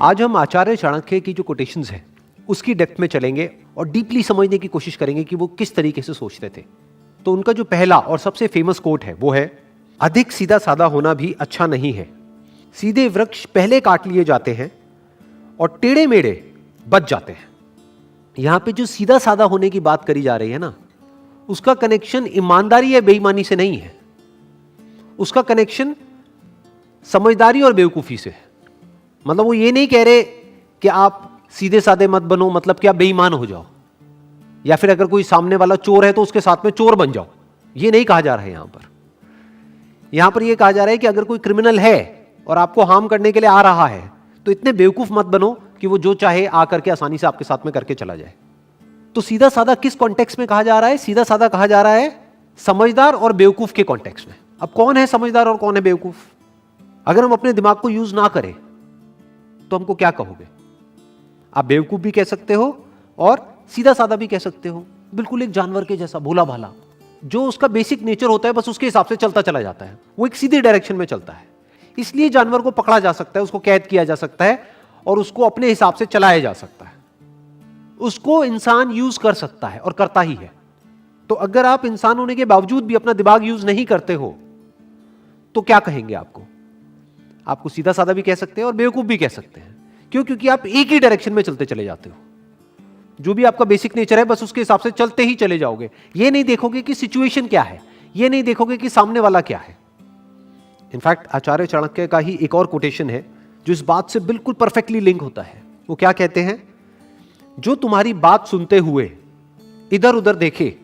आज हम आचार्य चाणक्य की जो कोटेशंस हैं उसकी डेप्थ में चलेंगे और डीपली समझने की कोशिश करेंगे कि वो किस तरीके से सोचते थे। तो उनका जो पहला और सबसे फेमस कोट है वो है, अधिक सीधा साधा होना भी अच्छा नहीं है। सीधे वृक्ष पहले काट लिए जाते हैं और टेढ़े मेढ़े बच जाते हैं। यहां पे जो सीधा साधा होने की बात करी जा रही है ना, उसका कनेक्शन ईमानदारी या बेईमानी से नहीं है, उसका कनेक्शन समझदारी और बेवकूफी से है। मतलब वो ये नहीं कह रहे कि आप सीधे साधे मत बनो, मतलब कि आप बेईमान हो जाओ, या फिर अगर कोई सामने वाला चोर है तो उसके साथ में चोर बन जाओ। ये नहीं कहा जा रहा है यहां पर यह कहा जा रहा है कि अगर कोई क्रिमिनल है और आपको हार्म करने के लिए आ रहा है तो इतने बेवकूफ मत बनो कि वो जो चाहे आकर के आसानी से आपके साथ में करके चला जाए। तो सीधा साधा किस कॉन्टेक्स्ट में कहा जा रहा है? सीधा साधा कहा जा रहा है समझदार और बेवकूफ के कॉन्टेक्स्ट में। अब कौन है समझदार और कौन है बेवकूफ? अगर हम अपने दिमाग को यूज ना करें तो हमको क्या कहोगे? आप बेवकूफ भी कह सकते हो और सीधा साधा भी कह सकते हो, बिल्कुल एक जानवर के जैसा भोला भाला, जो उसका बेसिक नेचर होता है बस उसके हिसाब से चलता चला जाता है, वो एक सीधी डायरेक्शन में चलता है। इसलिए जानवर को पकड़ा जा सकता है, उसको कैद किया जा सकता है और उसको अपने हिसाब से चलाया जा सकता है। उसको इंसान यूज कर सकता है और करता ही है। तो अगर आप इंसान होने के बावजूद भी अपना दिमाग यूज नहीं करते हो तो क्या कहेंगे आपको? आपको सीधा साधा भी कह सकते हैं और बेवकूफ भी कह सकते हैं। क्यों? क्योंकि आप एक ही डायरेक्शन में चलते चले जाते हो। जो भी आपका बेसिक नेचर है बस उसके हिसाब से चलते ही चले जाओगे। ये नहीं देखोगे कि सिचुएशन क्या है, ये नहीं देखोगे कि सामने वाला क्या है। इनफैक्ट आचार्य चाणक्य का ही एक और कोटेशन है जो इस बात से बिल्कुल परफेक्टली लिंक होता है। वो क्या कहते हैं? जो तुम्हारी बात सुनते हुए इधर उधर देखे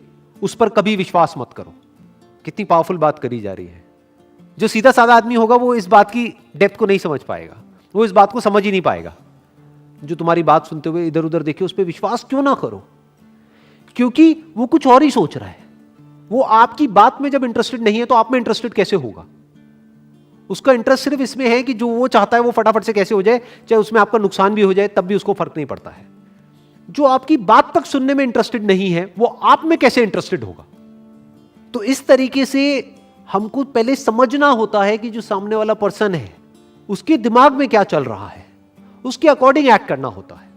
उस पर कभी विश्वास मत करो। कितनी पावरफुल बात करी जा रही है। जो सीधा साधा आदमी होगा वो इस बात की डेप्थ को नहीं समझ पाएगा, वो इस बात को समझ ही नहीं पाएगा। जो तुम्हारी बात सुनते हुए इधर उधर देखे उस पर विश्वास क्यों ना करो? क्योंकि वो कुछ और ही सोच रहा है। वो आपकी बात में जब इंटरेस्टेड नहीं है तो आप में इंटरेस्टेड कैसे होगा? उसका इंटरेस्ट सिर्फ इसमें है कि जो वो चाहता है वो फटाफट से कैसे हो जाए, चाहे उसमें आपका नुकसान भी हो जाए तब भी उसको फर्क नहीं पड़ता है। जो आपकी बात तक सुनने में इंटरेस्टेड नहीं है वो आप में कैसे इंटरेस्टेड होगा? तो इस तरीके से हमको पहले समझना होता है कि जो सामने वाला पर्सन है उसके दिमाग में क्या चल रहा है, उसके अकॉर्डिंग एक्ट करना होता है।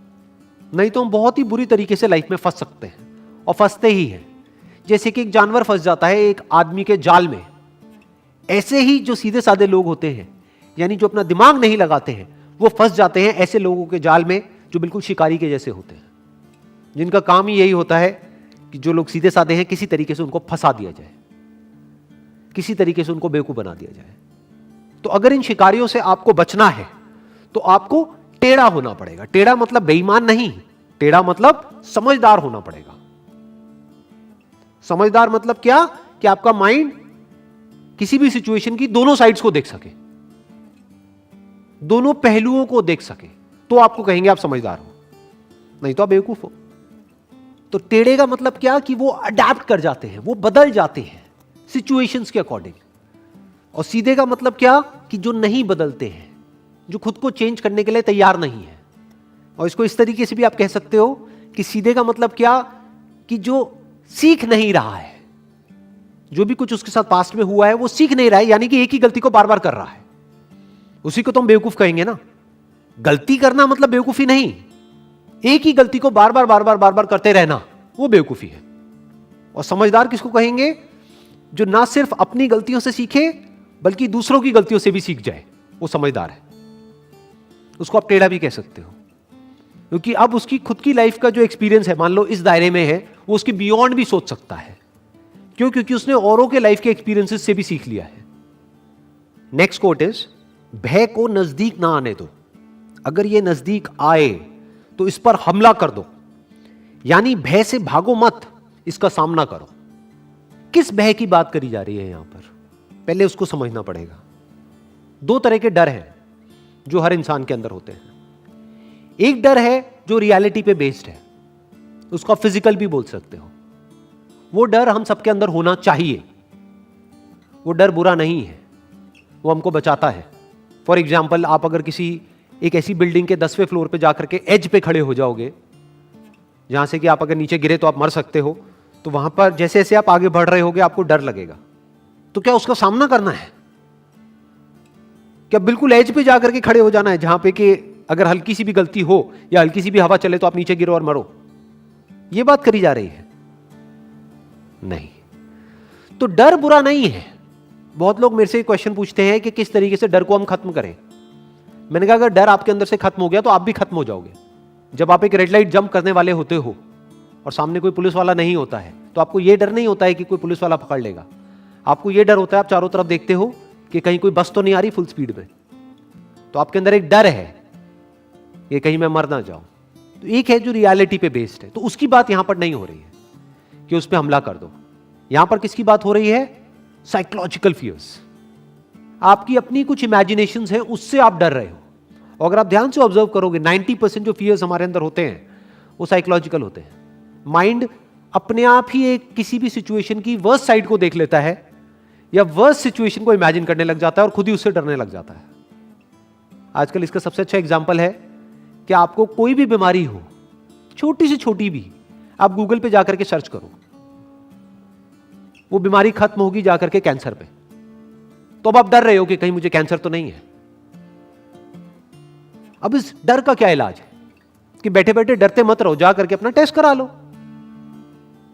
नहीं तो हम बहुत ही बुरी तरीके से लाइफ में फंस सकते हैं और फंसते ही हैं। जैसे कि एक जानवर फंस जाता है एक आदमी के जाल में, ऐसे ही जो सीधे साधे लोग होते हैं, यानी जो अपना दिमाग नहीं लगाते हैं, वो फंस जाते हैं ऐसे लोगों के जाल में जो बिल्कुल शिकारी के जैसे होते हैं, जिनका काम ही यही होता है कि जो लोग सीधे साधे हैं किसी तरीके से उनको फंसा दिया जाए, किसी तरीके से उनको बेवकूफ बना दिया जाए। तो अगर इन शिकारियों से आपको बचना है तो आपको टेढ़ा होना पड़ेगा। टेढ़ा मतलब बेईमान नहीं, टेढ़ा मतलब समझदार होना पड़ेगा। समझदार मतलब क्या? कि आपका माइंड किसी भी सिचुएशन की दोनों साइड्स को देख सके, दोनों पहलुओं को देख सके, तो आपको कहेंगे आप समझदार हो, नहीं तो आप बेवकूफ हो। तो टेढ़े का मतलब क्या? कि वो अडैप्ट कर जाते हैं, वो बदल जाते हैं सिचुएशंस के अकॉर्डिंग। और सीधे का मतलब क्या? कि जो नहीं बदलते हैं, जो खुद को चेंज करने के लिए तैयार नहीं है। और इसको इस तरीके से भी आप कह सकते हो कि सीधे का मतलब क्या? कि जो सीख नहीं रहा है, जो भी कुछ उसके साथ पास्ट में हुआ है वो सीख नहीं रहा है, यानी कि एक ही गलती को बार बार कर रहा है। उसी को तो हम बेवकूफ कहेंगे ना। गलती करना मतलब बेवकूफी नहीं, एक ही गलती को बार बार करते रहना वो बेवकूफी है। और समझदार किसको कहेंगे? जो ना सिर्फ अपनी गलतियों से सीखे बल्कि दूसरों की गलतियों से भी सीख जाए, वो समझदार है। उसको आप टेढ़ा भी कह सकते हो, क्योंकि अब उसकी खुद की लाइफ का जो एक्सपीरियंस है, मान लो इस दायरे में है, वो उसके बियॉन्ड भी सोच सकता है। क्यों? क्योंकि उसने औरों के लाइफ के एक्सपीरियंसेस से भी सीख लिया है। नेक्स्ट कोट इज, भय को नजदीक ना आने दो। अगर ये नजदीक आए तो इस पर हमला कर दो, यानी भय से भागो मत, इसका सामना करो। किस भय की बात करी जा रही है यहां पर? पहले उसको समझना पड़ेगा। दो तरह के डर हैं जो हर इंसान के अंदर होते हैं। एक डर है जो रियलिटी पे बेस्ड है, उसका फिजिकल भी बोल सकते हो। वो डर हम सबके अंदर होना चाहिए। वो डर बुरा नहीं है, वो हमको बचाता है। फॉर एग्जाम्पल, आप अगर किसी एक ऐसी बिल्डिंग के 10वें फ्लोर पे जाकर के एज पे खड़े हो जाओगे जहां से कि आप अगर नीचे गिरे तो आप मर सकते हो, तो वहां पर जैसे जैसे आप आगे बढ़ रहे होगे आपको डर लगेगा। तो क्या उसका सामना करना है? क्या बिल्कुल एज पे जाकर के खड़े हो जाना है जहां पे कि अगर हल्की सी भी गलती हो या हल्की सी भी हवा चले तो आप नीचे गिरो और मरो, ये बात करी जा रही है? नहीं। तो डर बुरा नहीं है। बहुत लोग मेरे से क्वेश्चन पूछते हैं कि किस तरीके से डर को हम खत्म करें। मैंने कहा अगर डर आपके अंदर से खत्म हो गया तो आप भी खत्म हो जाओगे। जब आप एक रेड लाइट जंप करने वाले होते हो और सामने कोई पुलिस वाला नहीं होता है तो आपको यह डर नहीं होता है कि कोई पुलिस वाला पकड़ लेगा। आपको यह डर होता है, आप चारों तरफ देखते हो कि कहीं कोई बस तो नहीं आ रही फुल स्पीड में, तो आपके अंदर एक डर है कि कहीं मैं मर ना जाऊं। तो एक है जो रियलिटी पे बेस्ड है, तो उसकी बात यहां पर नहीं हो रही है कि उस पर हमला कर दो। यहां पर किसकी बात हो रही है? Psychological fears. आपकी अपनी कुछ इमेजिनेशंस हैं, उससे आप डर रहे हो। और अगर आप ध्यान से ऑब्जर्व करोगे 90% जो फियर्स हमारे अंदर होते हैं वो साइकोलॉजिकल होते हैं। माइंड अपने आप ही एक किसी भी सिचुएशन की वर्स्ट साइड को देख लेता है या वर्स्ट सिचुएशन को इमेजिन करने लग जाता है और खुद ही उससे डरने लग जाता है। आजकल इसका सबसे अच्छा एग्जांपल है कि आपको कोई भी बीमारी हो, छोटी से छोटी भी, आप गूगल पे जाकर के सर्च करो, वो बीमारी खत्म होगी जाकर के कैंसर पे, तो अब आप डर रहे हो कि कहीं मुझे कैंसर तो नहीं है। अब इस डर का क्या इलाज है कि बैठे बैठे डरते मत रहो, जाकर के अपना टेस्ट करा लो।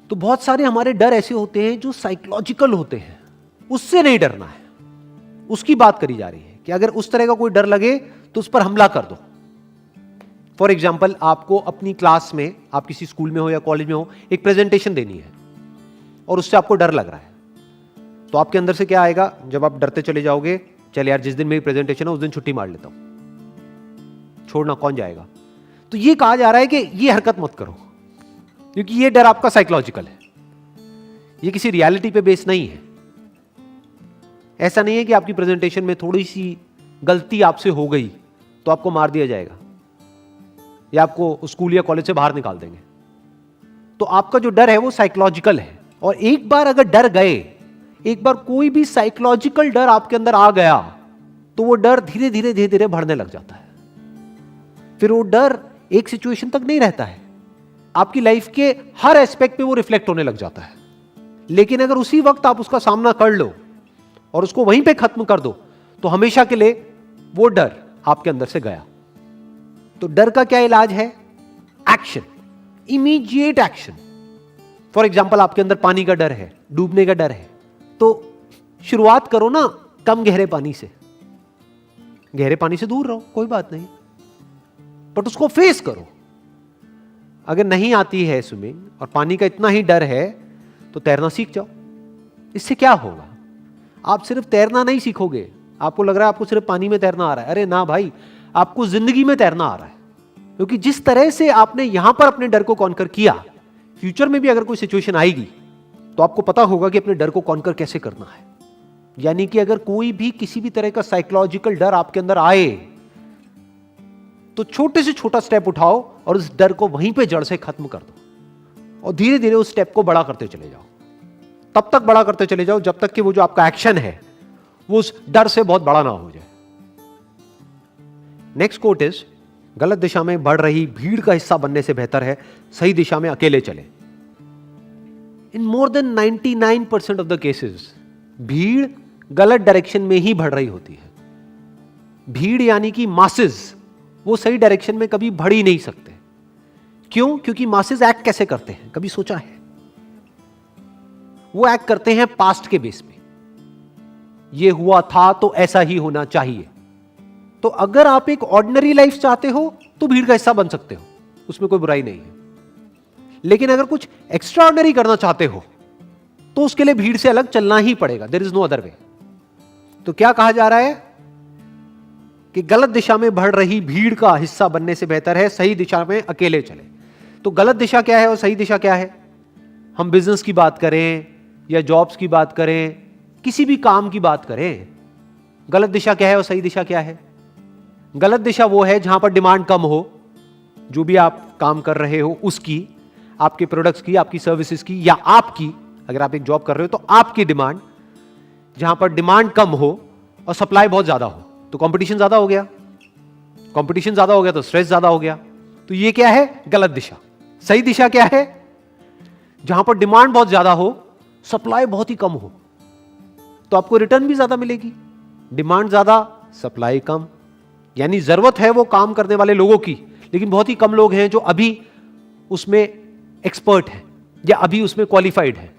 तो बहुत सारे हमारे डर ऐसे होते हैं जो साइकोलॉजिकल होते हैं, उससे नहीं डरना है। उसकी बात करी जा रही है कि अगर उस तरह का कोई डर लगे तो उस पर हमला कर दो। फॉर एग्जाम्पल, आपको अपनी क्लास में, आप किसी स्कूल में हो या कॉलेज में हो, एक प्रेजेंटेशन देनी है और उससे आपको डर लग रहा है, तो आपके अंदर से क्या आएगा? जब आप डरते चले जाओगे, चल यार जिस दिन मेरी प्रेजेंटेशन है उस दिन छुट्टी मार लेता हूं, छोड़ना कौन जाएगा। तो ये कहा जा रहा है कि ये हरकत मत करो, क्योंकि ये डर आपका साइकोलॉजिकल है, ये किसी रियलिटी पे बेस नहीं है। ऐसा नहीं है कि आपकी प्रेजेंटेशन में थोड़ी सी गलती आपसे हो गई तो आपको मार दिया जाएगा या आपको स्कूल या कॉलेज से बाहर निकाल देंगे। तो आपका जो डर है वो साइकोलॉजिकल है। और एक बार अगर डर गए, एक बार कोई भी साइकोलॉजिकल डर आपके अंदर आ गया तो वो डर धीरे धीरे धीरे धीरे बढ़ने लग जाता है। फिर वो डर एक सिचुएशन तक नहीं रहता है, आपकी लाइफ के हर एस्पेक्ट पे वो रिफ्लेक्ट होने लग जाता है। लेकिन अगर उसी वक्त आप उसका सामना कर लो और उसको वहीं पे खत्म कर दो तो हमेशा के लिए वो डर आपके अंदर से गया। तो डर का क्या इलाज है? Action, immediate action. For example, आपके अंदर पानी का डर है, डूबने का डर है, तो शुरुआत करो ना कम गहरे पानी से। गहरे पानी से दूर रहो, कोई बात नहीं, बट उसको फेस करो। अगर नहीं आती है स्विमिंग और पानी का इतना ही डर है तो तैरना सीख जाओ। इससे क्या होगा? आप सिर्फ तैरना नहीं सीखोगे। आपको लग रहा है आपको सिर्फ पानी में तैरना आ रहा है, अरे ना भाई, आपको जिंदगी में तैरना आ रहा है। क्योंकि जिस तरह से आपने यहां पर अपने डर को कॉन्कर किया, फ्यूचर में भी अगर कोई सिचुएशन आएगी तो आपको पता होगा कि अपने डर को कॉन्कर कैसे करना है। यानी कि अगर कोई भी किसी भी तरह का साइकोलॉजिकल डर आपके अंदर आए तो छोटे से छोटा स्टेप उठाओ और उस डर को वहीं पे जड़ से खत्म कर दो और धीरे धीरे उस स्टेप को बड़ा करते चले जाओ। तब तक बड़ा करते चले जाओ जब तक कि वो जो आपका एक्शन है वो उस डर से बहुत बड़ा ना हो जाए। नेक्स्ट कोट इज, गलत दिशा में बढ़ रही भीड़ का हिस्सा बनने से बेहतर है सही दिशा में अकेले चले। In more than 99% of the cases भीड़ गलत डायरेक्शन में ही बढ़ रही होती है। भीड़ यानी कि मासेस, वो सही डायरेक्शन में कभी बढ़ ही नहीं सकते। क्यों? क्योंकि मासेस एक्ट कैसे करते हैं, कभी सोचा है? वो एक्ट करते हैं पास्ट के बेस पे, ये हुआ था तो ऐसा ही होना चाहिए। तो अगर आप एक ऑर्डिनरी लाइफ चाहते हो तो भीड़ का हिस्सा बन सकते हो, उसमें कोई बुराई नहीं है। लेकिन अगर कुछ एक्स्ट्रा ऑर्डिनरी करना चाहते हो तो उसके लिए भीड़ से अलग चलना ही पड़ेगा, there is no other way. तो क्या कहा जा रहा है कि गलत दिशा में बढ़ रही भीड़ का हिस्सा बनने से बेहतर है सही दिशा में अकेले चले। तो गलत दिशा क्या है और सही दिशा क्या है? हम बिजनेस की बात करें या जॉब्स की बात करें, किसी भी काम की बात करें, गलत दिशा क्या है और सही दिशा क्या है? गलत दिशा वो है जहां पर डिमांड कम हो, जो भी आप काम कर रहे हो उसकी, आपके प्रोडक्ट्स की, आपकी सर्विसेज की, या आपकी, अगर आप एक जॉब कर रहे हो तो आपकी डिमांड, जहां पर डिमांड कम हो और सप्लाई बहुत ज्यादा हो। तो कंपटीशन ज्यादा हो गया, कंपटीशन ज्यादा हो गया तो स्ट्रेस ज्यादा हो गया। तो ये क्या है? गलत दिशा। सही दिशा क्या है? जहां पर डिमांड बहुत ज्यादा हो, सप्लाई बहुत ही कम हो, तो आपको रिटर्न भी ज्यादा मिलेगी। डिमांड ज्यादा, सप्लाई कम, यानी जरूरत है वो काम करने वाले लोगों की, लेकिन बहुत ही कम लोग हैं जो अभी उसमें एक्सपर्ट हैं, या अभी उसमें क्वालिफाइड है,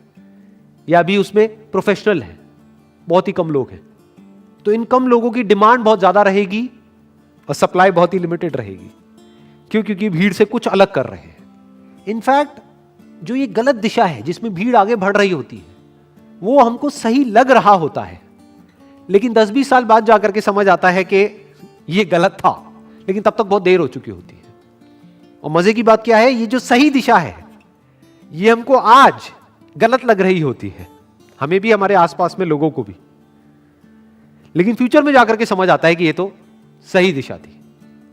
या अभी उसमें प्रोफेशनल है। बहुत ही कम लोग हैं। तो इन कम लोगों की डिमांड बहुत ज्यादा रहेगी और सप्लाई बहुत ही लिमिटेड रहेगी। क्यों? क्योंकि भीड़ से कुछ अलग कर रहे हैं। इनफैक्ट जो ये गलत दिशा है जिसमें भीड़ आगे बढ़ रही होती है, वो हमको सही लग रहा होता है, लेकिन 10-20 साल बाद जाकर के समझ आता है कि ये गलत था, लेकिन तब तक बहुत देर हो चुकी होती है। और मजे की बात क्या है, ये जो सही दिशा है ये हमको आज गलत लग रही होती है, हमें भी, हमारे आसपास में लोगों को भी, लेकिन फ्यूचर में जाकर के समझ आता है कि ये तो सही दिशा थी।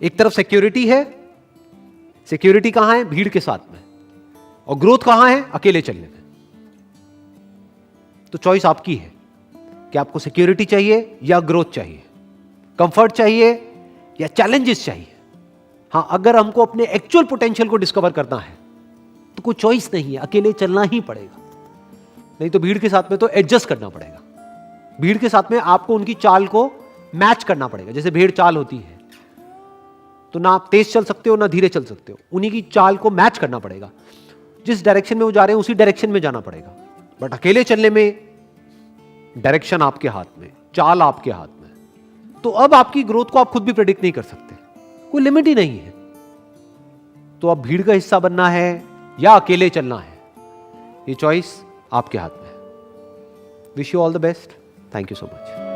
एक तरफ सिक्योरिटी है, सिक्योरिटी कहां है? भीड़ के साथ में। और ग्रोथ कहां है? अकेले चलने में। तो चॉइस आपकी है कि आपको सिक्योरिटी चाहिए या ग्रोथ चाहिए, कंफर्ट चाहिए या चैलेंजेस चाहिए। हां, अगर हमको अपने एक्चुअल पोटेंशियल को डिस्कवर करना है तो कोई चॉइस नहीं है, अकेले चलना ही पड़ेगा। नहीं तो भीड़ के साथ में तो एडजस्ट करना पड़ेगा। भीड़ के साथ में आपको उनकी चाल को मैच करना पड़ेगा। जैसे भेड़ चाल होती है तो ना आप तेज चल सकते हो ना धीरे चल सकते हो, उन्हीं की चाल को मैच करना पड़ेगा। जिस डायरेक्शन में वो जा रहे हैं उसी डायरेक्शन में जाना पड़ेगा। बट अकेले चलने में डायरेक्शन आपके हाथ में, चाल आपके हाथ में। तो अब आपकी ग्रोथ को आप खुद भी प्रेडिक्ट नहीं कर सकते, कोई लिमिट ही नहीं है। तो अब भीड़ का हिस्सा बनना है या अकेले चलना है, ये चॉइस आपके हाथ में है। Wish you all the best. Thank you so much.